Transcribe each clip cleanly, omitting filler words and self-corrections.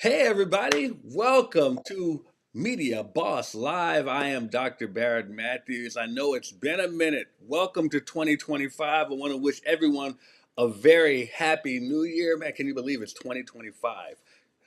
Hey, everybody, welcome to Media Boss Live. I am Dr. Barrett Matthews. I know it's been a minute. Welcome to 2025. I want to wish everyone a very happy new year. Man, can you believe it's 2025?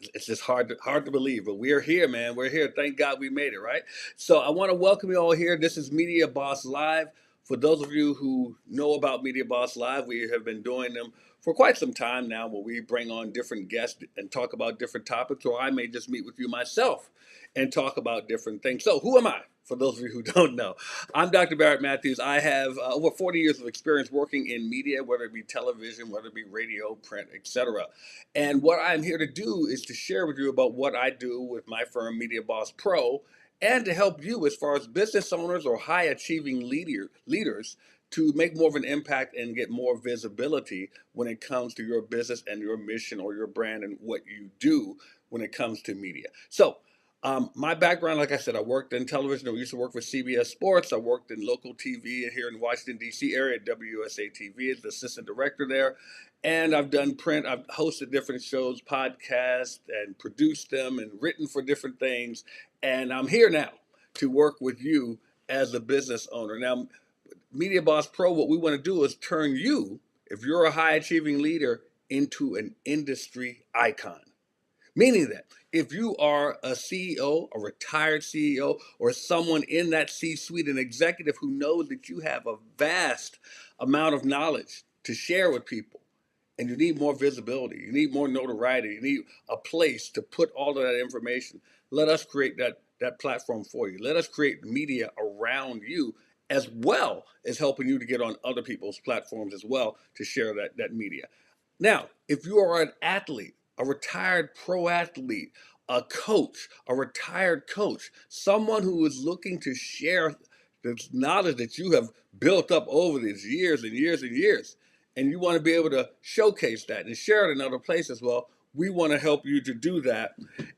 It's just hard to believe, but we're here, man. We're here. Thank God we made it, right? So I want to welcome you all here. This is Media Boss Live. For those of you who know about Media Boss Live, we have been doing them for quite some time now, where we bring on different guests and talk about different topics, or I may just meet with you myself and talk about different things. So, who am I? For those of you who don't know, I'm Dr. Barrett Matthews. I have over 40 years of experience working in media, whether it be television, whether it be radio, print, etc. And what I'm here to do is to share with you about what I do with my firm, Media Boss Pro, and to help you as far as business owners or high achieving leaders to make more of an impact and get more visibility when it comes to your business and your mission or your brand and what you do when it comes to media. So, my background, like I said, I worked in television. I used to work for CBS Sports. I worked in local TV here in Washington, D.C. area at WSA TV as the assistant director there. And I've done print. I've hosted different shows, podcasts, and produced them and written for different things. And I'm here now to work with you as a business owner. Now, Media Boss Pro, what we want to do is turn you, if you're a high achieving leader, into an industry icon. Meaning that if you are a CEO, a retired CEO, or someone in that C suite, an executive who knows that you have a vast amount of knowledge to share with people, and you need more visibility, you need more notoriety, you need a place to put all of that information, let us create that platform for you. Let us create media around you, as well as helping you to get on other people's platforms as well to share that media. Now, if you are an athlete, a retired pro athlete, a coach, a retired coach, someone who is looking to share the knowledge that you have built up over these years and years and years, and you want to be able to showcase that and share it in other places, well, we want to help you to do that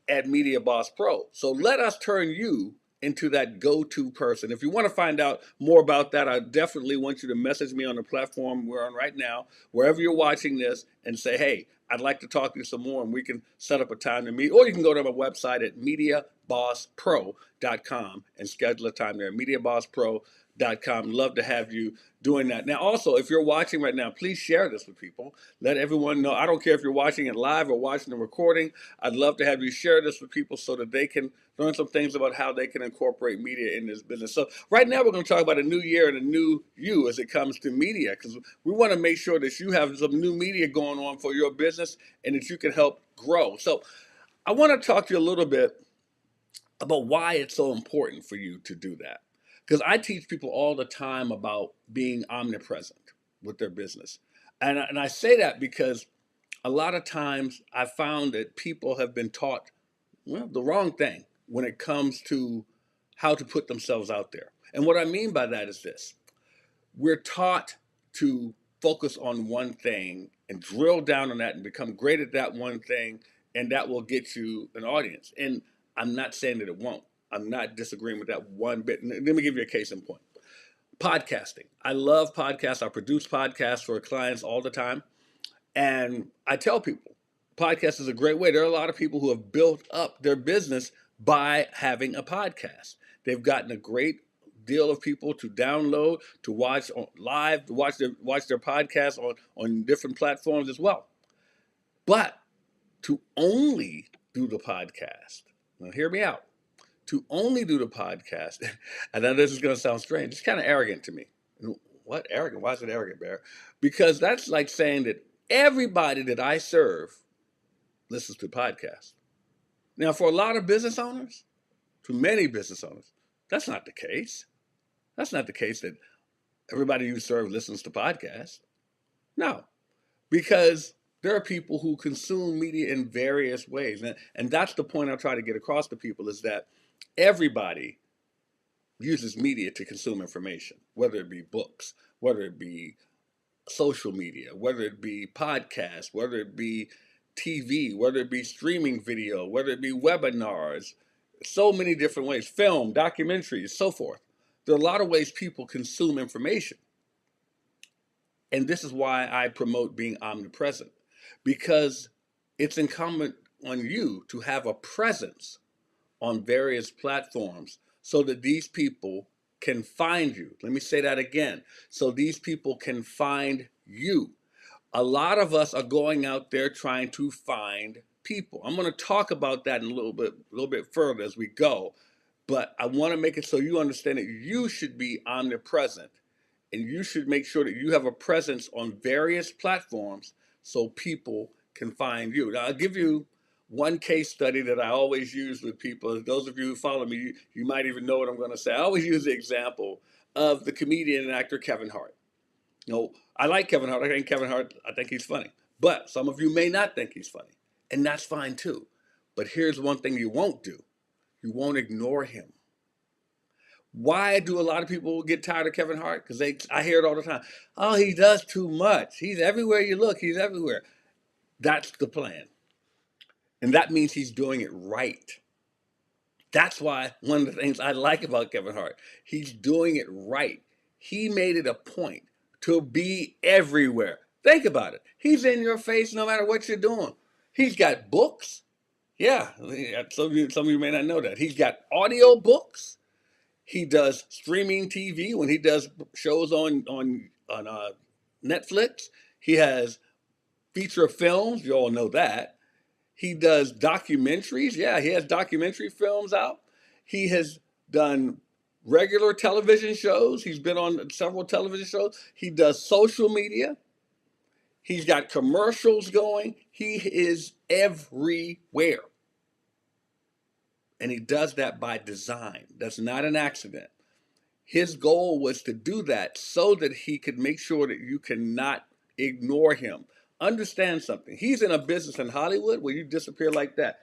at Media Boss Pro. So let us turn you into that go-to person. If you want to find out more about that, I definitely want you to message me on the platform we're on right now, wherever you're watching this, and say, hey, I'd like to talk to you some more, and we can set up a time to meet. Or you can go to my website at MediaBossPro.com and schedule a time there. MediaBossPro.com. Love to have you doing that. Now, also, if you're watching right now, please share this with people. Let everyone know. I don't care if you're watching it live or watching the recording. I'd love to have you share this with people so that they can learn some things about how they can incorporate media in this business. So right now we're going to talk about a new year and a new you as it comes to media, because we want to make sure that you have some new media going on for your business and that you can help grow. So I want to talk to you a little bit about why it's so important for you to do that. Because I teach people all the time about being omnipresent with their business. And I say that because a lot of times I found that people have been taught, well, the wrong thing when it comes to how to put themselves out there. And what I mean by that is this: we're taught to focus on one thing and drill down on that and become great at that one thing, and that will get you an audience. And I'm not saying that it won't. I'm not disagreeing with that one bit. Let me give you a case in point. Podcasting. I love podcasts. I produce podcasts for clients all the time. And I tell people, podcast is a great way. There are a lot of people who have built up their business by having a podcast. They've gotten a great deal of people to download, to watch live, to watch their podcasts on different platforms as well. But to only do the podcast, now hear me out. To only do the podcast, I know this is going to sound strange. It's kind of arrogant to me. What arrogant? Why is it arrogant, Bear? Because that's like saying that everybody that I serve listens to podcasts. Now, for a lot of business owners, to many business owners, that's not the case. That's not the case that everybody you serve listens to podcasts. No, because there are people who consume media in various ways. And that's the point I try to get across to people, is that everybody uses media to consume information, whether it be books, whether it be social media, whether it be podcasts, whether it be TV, whether it be streaming video, whether it be webinars, so many different ways, film, documentaries, so forth. There are a lot of ways people consume information. And this is why I promote being omnipresent, because it's incumbent on you to have a presence on various platforms so that these people can find you. Let me say that again. So these people can find you. A lot of us are going out there trying to find people. I'm going to talk about that in a little bit further as we go, but I want to make it so you understand that you should be omnipresent and you should make sure that you have a presence on various platforms so people can find you. Now, I'll give you one case study that I always use with people. Those of you who follow me, you might even know what I'm going to say. I always use the example of the comedian and actor Kevin Hart. You know, I like Kevin Hart. I think he's funny. But some of you may not think he's funny. And that's fine too. But here's one thing you won't do. You won't ignore him. Why do a lot of people get tired of Kevin Hart? Because I hear it all the time. Oh, he does too much. He's everywhere you look. He's everywhere. That's the plan. And that means he's doing it right. That's why one of the things I like about Kevin Hart, he's doing it right. He made it a point to be everywhere. Think about it. He's in your face no matter what you're doing. He's got books. Yeah, some of you may not know that. He's got audio books. He does streaming TV when he does shows on Netflix. He has feature films. You all know that. He does documentaries. Yeah, he has documentary films out. He has done regular television shows. He's been on several television shows. He does social media. He's got commercials going. He is everywhere. And he does that by design. That's not an accident. His goal was to do that so that he could make sure that you cannot ignore him. Understand something. He's in a business in Hollywood where you disappear like that.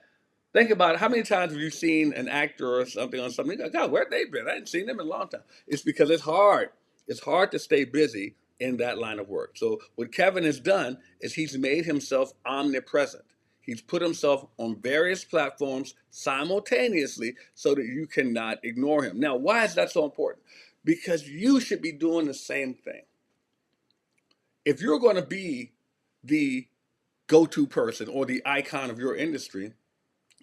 Think about it. How many times have you seen an actor or something on something? You go, God, where'd they been? I hadn't seen them in a long time. It's because it's hard. It's hard to stay busy in that line of work. So what Kevin has done is he's made himself omnipresent. He's put himself on various platforms simultaneously so that you cannot ignore him. Now, why is that so important? Because you should be doing the same thing. If you're going to be the go-to person or the icon of your industry,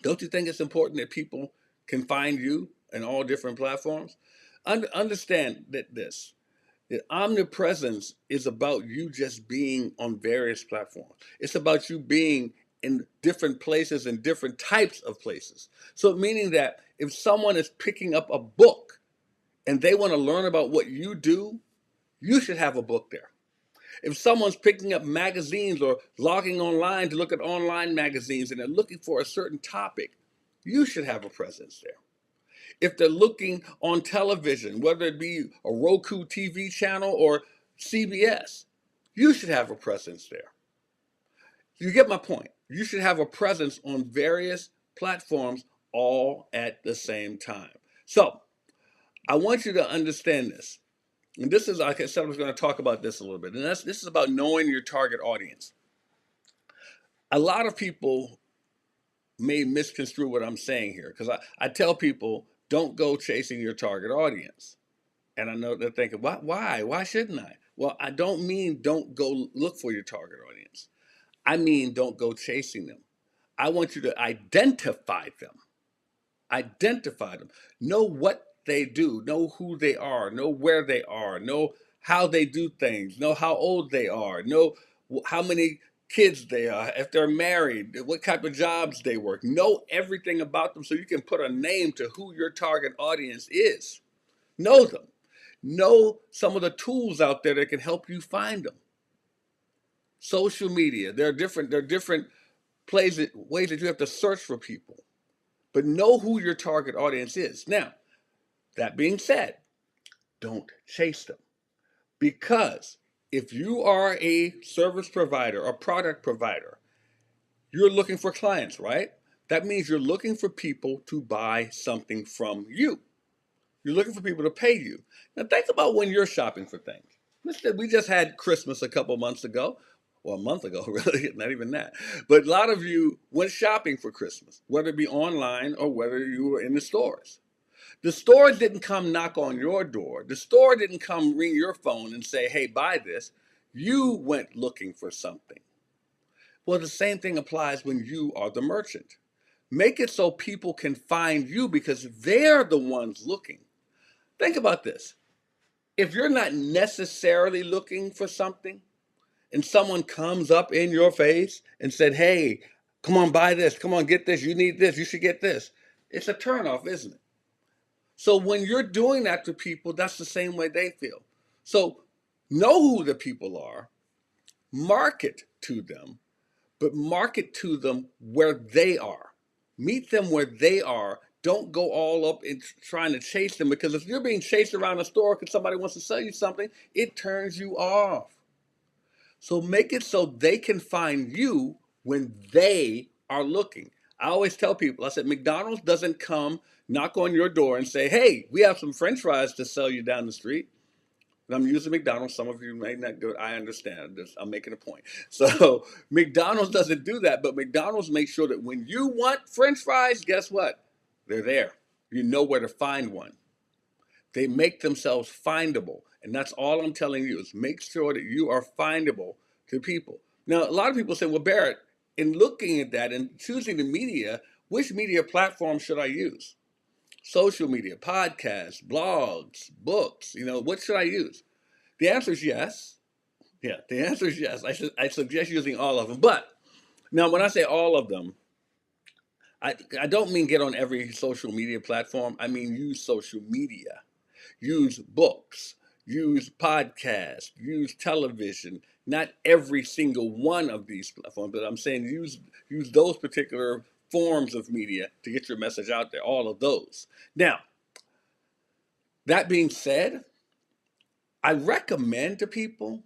don't you think it's important that people can find you in all different platforms? Understand that the omnipresence is about you just being on various platforms. It's about you being in different places and different types of places. So meaning that if someone is picking up a book and they want to learn about what you do, you should have a book there. If someone's picking up magazines or logging online to look at online magazines and they're looking for a certain topic, you should have a presence there. If they're looking on television, whether it be a Roku TV channel or CBS, you should have a presence there. You get my point. You should have a presence on various platforms all at the same time. So I want you to understand this. And this is, like I said, I was going to talk about this a little bit. And this is about knowing your target audience. A lot of people may misconstrue what I'm saying here because I tell people, don't go chasing your target audience. And I know they're thinking, why? Why shouldn't I? Well, I don't mean don't go look for your target audience. I mean don't go chasing them. I want you to identify them. Identify them. Know what they do. Know who they are. Know where they are. Know how they do things. Know how old they are. Know how many kids they are, if they're married, what type of jobs they work. Know everything about them so you can put a name to who your target audience is. Know them. Know some of the tools out there that can help you find them. Social media, there are different ways that you have to search for people. But know who your target audience is. Now, that being said, don't chase them. Because if you are a service provider or product provider, you're looking for clients, right? That means you're looking for people to buy something from you. You're looking for people to pay you. Now think about when you're shopping for things. We just had Christmas a couple months ago. Well, a month ago, really, not even that. But a lot of you went shopping for Christmas, whether it be online or whether you were in the stores. The store didn't come knock on your door. The store didn't come ring your phone and say, hey, buy this. You went looking for something. Well, the same thing applies when you are the merchant. Make it so people can find you because they're the ones looking. Think about this. If you're not necessarily looking for something and someone comes up in your face and said, "Hey, come on, buy this. Come on, get this. You need this. You should get this." It's a turnoff, isn't it? So when you're doing that to people, that's the same way they feel. So know who the people are, market to them, but market to them where they are. Meet them where they are. Don't go all up in trying to chase them, because if you're being chased around a store because somebody wants to sell you something, it turns you off. So make it so they can find you when they are looking. I always tell people, I said, McDonald's doesn't come knock on your door and say, "Hey, we have some French fries to sell you down the street." And I'm using McDonald's. Some of you may not do it. I understand. I'm making a point. So McDonald's doesn't do that, but McDonald's makes sure that when you want French fries, guess what? They're there. You know where to find one. They make themselves findable. And that's all I'm telling you, is make sure that you are findable to people. Now, a lot of people say, "Well, Barrett, in looking at that and choosing the media, which media platform should I use? Social media, podcasts, blogs, books, what should I use?" The answer is yes. Yeah, the answer is yes. I suggest using all of them. But now, when I say all of them, I don't mean get on every social media platform. I mean use social media, use books, use podcasts, use television. Not every single one of these platforms, but I'm saying use those particular forms of media to get your message out there. All of those. Now, that being said, I recommend to people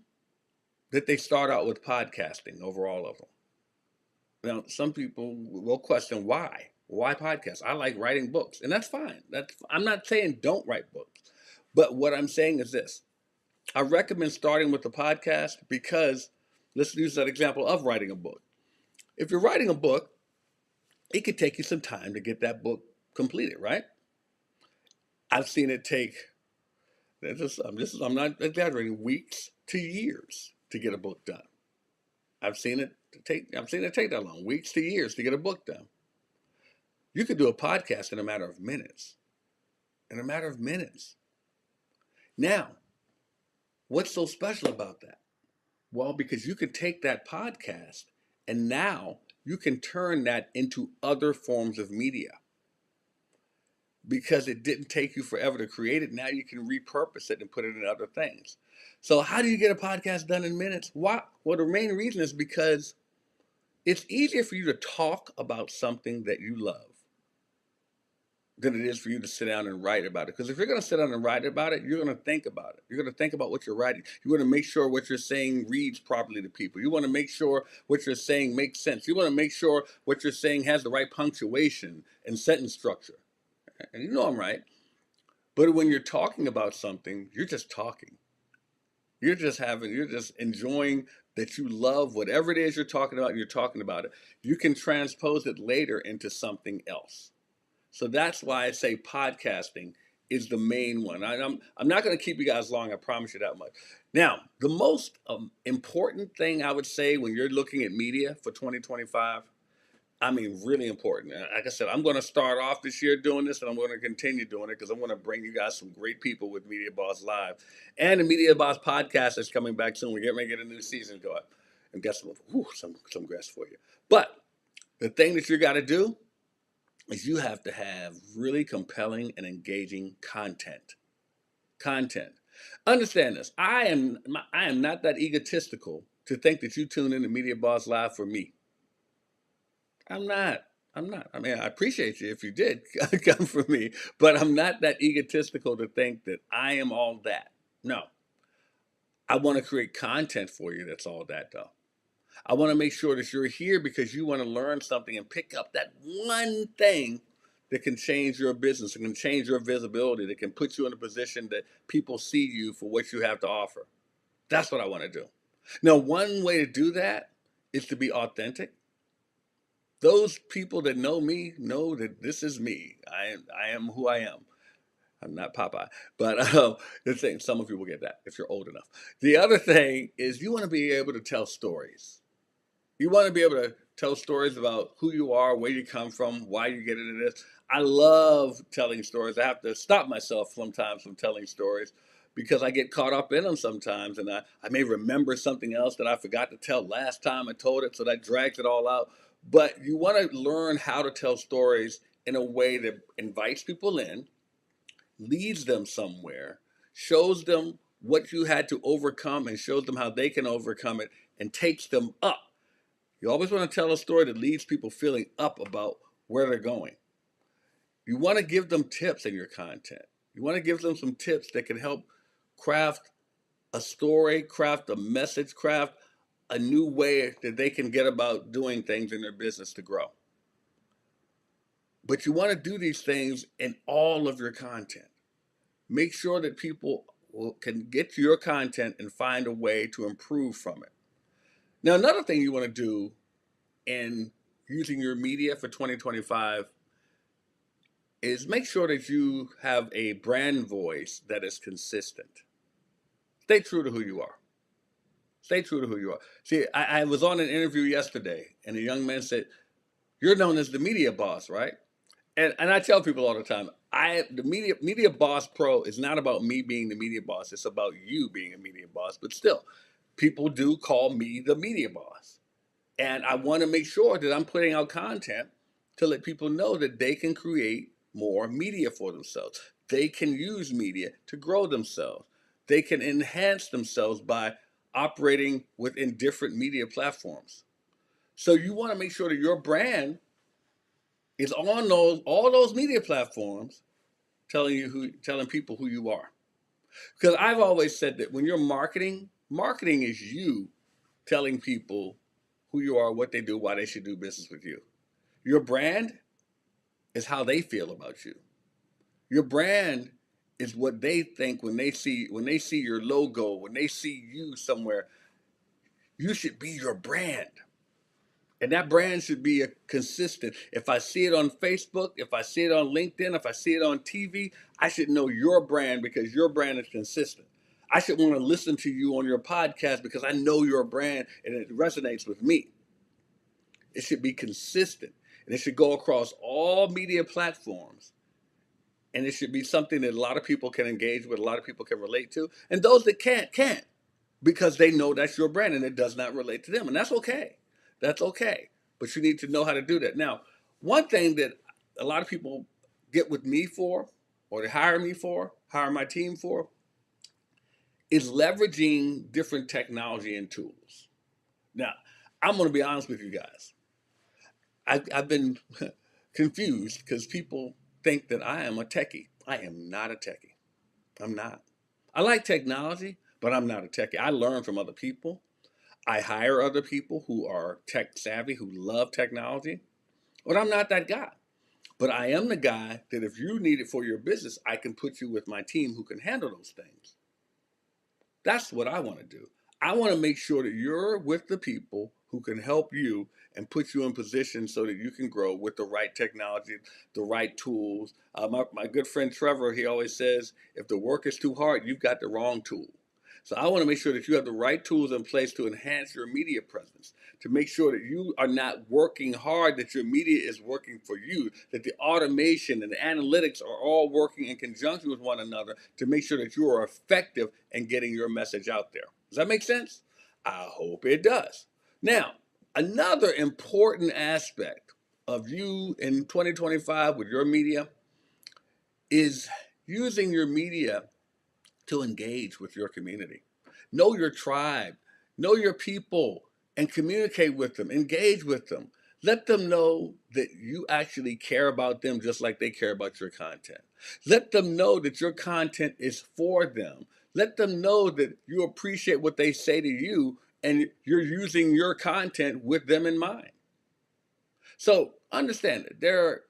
that they start out with podcasting over all of them. Now, some people will question why. Why podcasts? I like writing books, and that's fine. I'm not saying don't write books, but what I'm saying is this: I recommend starting with the podcast because let's use that example of writing a book. If you're writing a book, it could take you some time to get that book completed, right? I've seen it take. I'm not exaggerating. Weeks to years to get a book done. I've seen it take that long, weeks to years to get a book done. You could do a podcast in a matter of minutes. In a matter of minutes. Now, what's so special about that? Well, because you could take that podcast and now you can turn that into other forms of media. Because it didn't take you forever to create it, now you can repurpose it and put it in other things. So how do you get a podcast done in minutes? Why? Well, the main reason is because it's easier for you to talk about something that you love than it is for you to sit down and write about it. Because if you're going to sit down and write about it, you're going to think about it. You're going to think about what you're writing. You want to make sure what you're saying reads properly to people. You want to make sure what you're saying makes sense. You want to make sure what you're saying has the right punctuation and sentence structure. And you know I'm right. But when you're talking about something, you're just talking. You're just enjoying that you love whatever it is you're talking about, and you're talking about it. You can transpose it later into something else. So that's why I say podcasting is the main one. I'm not going to keep you guys long. I promise you that much. Now, the most important thing I would say when you're looking at media for 2025, I mean, really important. Like I said, I'm going to start off this year doing this, and I'm going to continue doing it because I'm going to bring you guys some great people with Media Boss Live. And the Media Boss podcast is coming back soon. We're getting ready to get a new season going. And guess what? Some guests for you. But the thing that you got to do is you have to have really compelling and engaging content. Content. Understand this. I am not that egotistical to think that you tune in to Media Boss Live for me. I'm not. I'm not. I mean, I appreciate you if you did come for me, but I'm not that egotistical to think that I am all that. No. I want to create content for you that's all that, though. I want to make sure that you're here because you want to learn something and pick up that one thing that can change your business, that can change your visibility, that can put you in a position that people see you for what you have to offer. That's what I want to do. Now, one way to do that is to be authentic. Those people that know me know that this is me. I am who I am. I'm not Popeye, but the thing, some of you will get that if you're old enough. The other thing is you want to be able to tell stories. You want to be able to tell stories about who you are, where you come from, why you get into this. I love telling stories. I have to stop myself sometimes from telling stories because I get caught up in them sometimes, and I may remember something else that I forgot to tell last time I told it, so that drags it all out. But you want to learn how to tell stories in a way that invites people in, leads them somewhere, shows them what you had to overcome, and shows them how they can overcome it, and takes them up. You always want to tell a story that leaves people feeling up about where they're going. You want to give them tips in your content. You want to give them some tips that can help craft a story, craft a message, craft a new way that they can get about doing things in their business to grow. But you want to do these things in all of your content. Make sure that people can get to your content and find a way to improve from it. Now, another thing you want to do in using your media for 2025 is make sure that you have a brand voice that is consistent. Stay true to who you are. Stay true to who you are. See, I was on an interview yesterday, and a young man said, "You're known as the media boss, right?" And I tell people all the time, the media boss pro is not about me being the media boss. It's about you being a media boss. But still, people do call me the media boss. And I want to make sure that I'm putting out content to let people know that they can create more media for themselves. They can use media to grow themselves. They can enhance themselves by operating within different media platforms. So you want to make sure that your brand is on those all those media platforms, telling people who you are. Because I've always said that when you're marketing is you telling people who you are, what they do, why they should do business with you. Your brand is how they feel about you. Your brand is what they think when they see your logo, when they see you somewhere. You should be your brand. And that brand should be a consistent. If I see it on Facebook, if I see it on LinkedIn, if I see it on TV, I should know your brand because your brand is consistent. I should want to listen to you on your podcast because I know your brand and it resonates with me. It should be consistent and it should go across all media platforms. And it should be something that a lot of people can engage with, a lot of people can relate to. And those that can't because they know that's your brand and it does not relate to them. And that's okay. That's okay. But you need to know how to do that. Now, one thing that a lot of people get with me for, or they hire my team for, is leveraging different technology and tools. Now, I'm going to be honest with you guys. I've been confused because people think that I am a techie. I am not a techie. I'm not. I like technology, but I'm not a techie. I learn from other people. I hire other people who are tech savvy, who love technology, but I'm not that guy. But I am the guy that if you need it for your business, I can put you with my team who can handle those things. That's what I want to do. I want to make sure that you're with the people who can help you and put you in position so that you can grow with the right technology, the right tools. My good friend Trevor, he always says, if the work is too hard, you've got the wrong tool. So I want to make sure that you have the right tools in place to enhance your media presence, to make sure that you are not working hard, that your media is working for you, that the automation and the analytics are all working in conjunction with one another to make sure that you are effective in getting your message out there. Does that make sense? I hope it does. Now, another important aspect of you in 2025 with your media is using your media to engage with your community. Know your tribe, know your people, and communicate with them, engage with them. Let them know that you actually care about them just like they care about your content. Let them know that your content is for them. Let them know that you appreciate what they say to you and you're using your content with them in mind. So understand that there are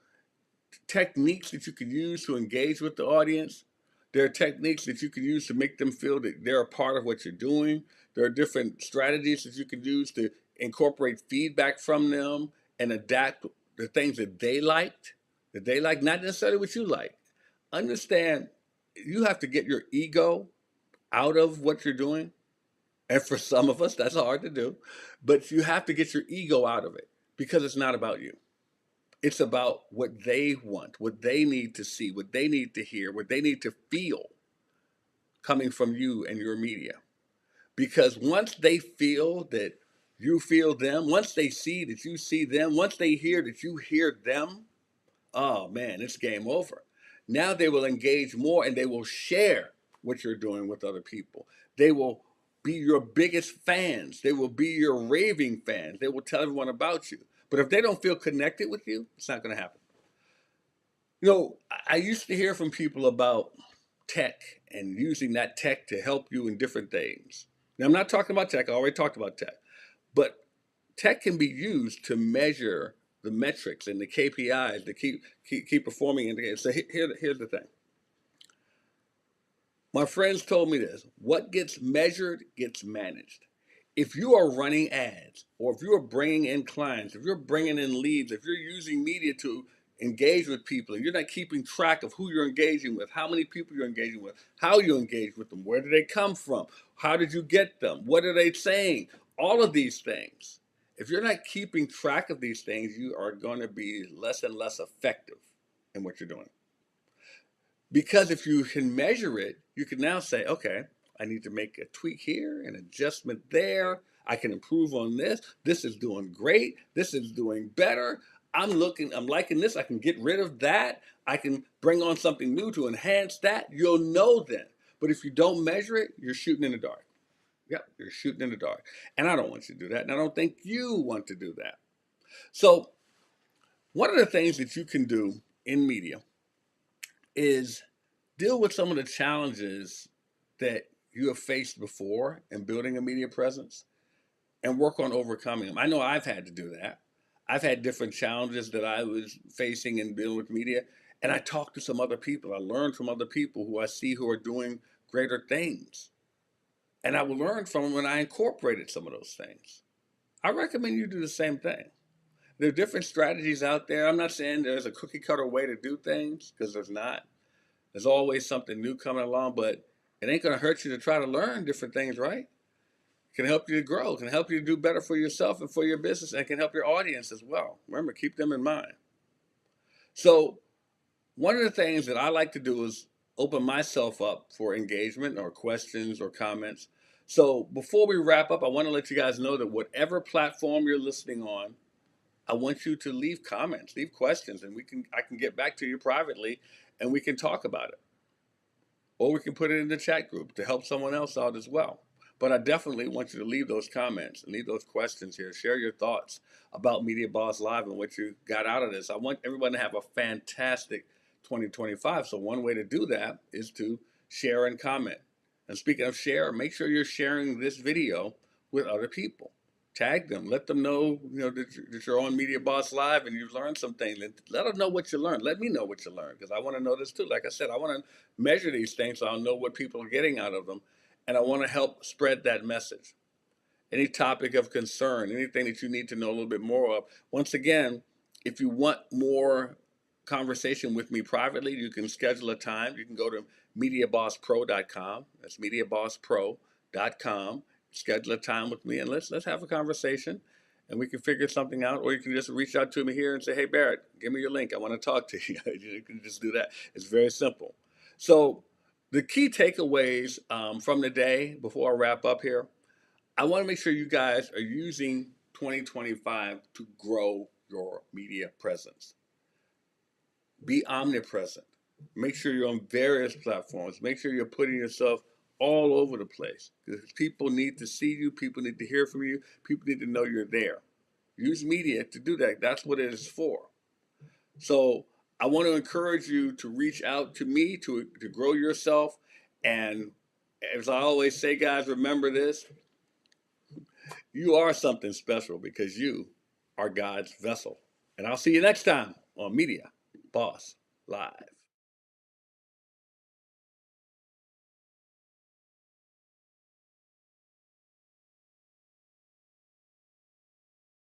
techniques that you can use to engage with the audience. There are techniques that you can use to make them feel that they're a part of what you're doing. There are different strategies that you can use to incorporate feedback from them and adapt the things that they like, not necessarily what you like. Understand, you have to get your ego out of what you're doing And for some of us, that's hard to do. But you have to get your ego out of it because it's not about you. It's about what they want, what they need to see, what they need to hear, what they need to feel coming from you and your media. Because once they feel that you feel them, once they see that you see them, once they hear that you hear them, oh man, it's game over. Now they will engage more and they will share what you're doing with other people. They will be your biggest fans. They will be your raving fans. They will tell everyone about you. But if they don't feel connected with you, it's not going to happen. You know, I used to hear from people about tech and using that tech to help you in different things. Now, I'm not talking about tech. I already talked about tech. But tech can be used to measure the metrics and the KPIs to keep performing indicators. So here's the thing. My friends told me this: what gets measured gets managed. If you are running ads, or if you are bringing in clients, if you're bringing in leads, if you're using media to engage with people, and you're not keeping track of who you're engaging with, how many people you're engaging with, how you engage with them, where did they come from, how did you get them, what are they saying, all of these things. If you're not keeping track of these things, you are going to be less and less effective in what you're doing. Because if you can measure it, you can now say, okay, I need to make a tweak here, an adjustment there. I can improve on this. This is doing great. This is doing better. I'm liking this. I can get rid of that. I can bring on something new to enhance that. You'll know then. But if you don't measure it, you're shooting in the dark. Yep, you're shooting in the dark. And I don't want you to do that. And I don't think you want to do that. So, one of the things that you can do in media is deal with some of the challenges that you have faced before in building a media presence and work on overcoming them. I know I've had to do that. I've had different challenges that I was facing in dealing with media, and I talked to some other people. I learned from other people who I see who are doing greater things. And I will learn from them when I incorporated some of those things. I recommend you do the same thing. There are different strategies out there. I'm not saying there's a cookie cutter way to do things, because there's not. There's always something new coming along, but it ain't going to hurt you to try to learn different things, right? It can help you to grow, it can help you to do better for yourself and for your business, and it can help your audience as well. Remember, keep them in mind. So, one of the things that I like to do is open myself up for engagement or questions or comments. So, before we wrap up, I want to let you guys know that whatever platform you're listening on, I want you to leave comments, leave questions, and I can get back to you privately and we can talk about it. Or we can put it in the chat group to help someone else out as well. But I definitely want you to leave those comments and leave those questions here. Share your thoughts about Media Boss Live and what you got out of this. I want everyone to have a fantastic 2025. So one way to do that is to share and comment. And speaking of share, make sure you're sharing this video with other people. Tag them. Let them know, that you're on Media Boss Live and you've learned some things. Let them know what you learned. Let me know what you learned, because I want to know this too. Like I said, I want to measure these things so I'll know what people are getting out of them, and I want to help spread that message. Any topic of concern, anything that you need to know a little bit more of. Once again, if you want more conversation with me privately, you can schedule a time. You can go to MediaBossPro.com. That's MediaBossPro.com. Schedule a time with me and let's have a conversation and we can figure something out. Or you can just reach out to me here and say, hey, Barrett, give me your link. I want to talk to you. You can just do that. It's very simple. So the key takeaways from the day before I wrap up here, I want to make sure you guys are using 2025 to grow your media presence. Be omnipresent. Make sure you're on various platforms. Make sure you're putting yourself all over the place, because people need to see you. People need to hear from you. People need to know you're there. Use media to do that. That's what it is for. So I want to encourage you to reach out to me to grow yourself. And as I always say, guys, remember this: you are something special because you are God's vessel. And I'll see you next time on Media Boss Live.